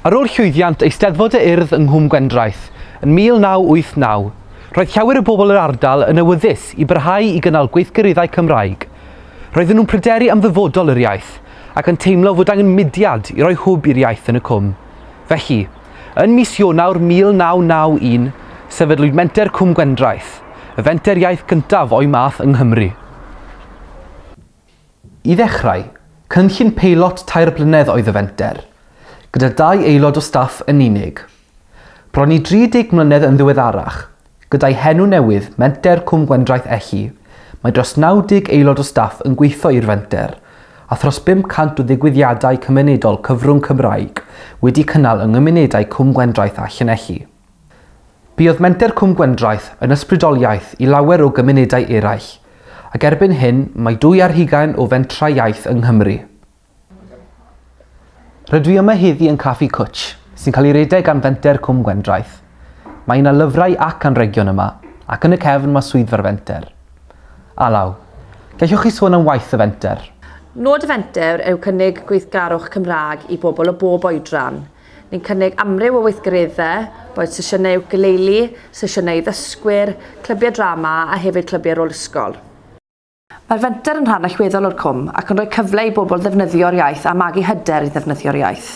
Ar ôl llwyddiant Eisteddfod y Urdd yng Nghwm Gwendraeth yn 1989, roedd llawer o bobl yr ardal yn awyddus i barhau i gynnal gweithgareddau Cymraeg. Roedden nhw'n pryderu am ddyfodol yr iaith ac yn teimlo fod angen mudiad i roi hwb i'r iaith yn y cwm. Felly, yn mis Ionawr 1991, sefydlwyd Menter Cwm Gwendraeth, y fenter iaith cyntaf o'i math yng Nghymru. I ddechrau, cynllun peilot 3 blynedd oedd y fenter, gyda 2 aelod o staff yn unig. Bron i 30 mlynedd yn ddiweddarach, gyda'i henw newydd Menter Cwm Gwendraeth Elli, mae dros 90 aelod o staff yn gweithio i'r fenter, a thros 500 o ddigwyddiadau cymunedol cyfrwng Cymraeg wedi cynnal yng nghymunedau Cwm Gwendraeth a Llanelli. Buodd Menter Cwm Gwendraeth yn ysbrydoliaeth i lawer o gymunedau eraill, ac erbyn hyn mae 220 o fentrau iaith yng Nghymru. Rydw i yma heddi yn Caffi Cwtch, sy'n cael ei redeg gan Fenter Cwm Gwendraeth. Mae yna lyfrau ac anrhegion yma, ac yn y cefn mae swyddfa'r fenter. Alaw, gallwch chi sôn am waith y fenter? Nod y fenter yw cynnig gweithgarwch Cymraeg i bobl o bob oedran. Ni'n cynnig amryw o weithgareddau, boed sesiynau ukulele, sesiynau ddysgwyr, clybiau drama a hefyd clybiau rôl ysgol. Mae'r fenter yn rhan allweddol o'r cwm ac yn rhoi cyfle i bobl ddefnyddio'r iaith a magu hyder i ddefnyddio'r iaith.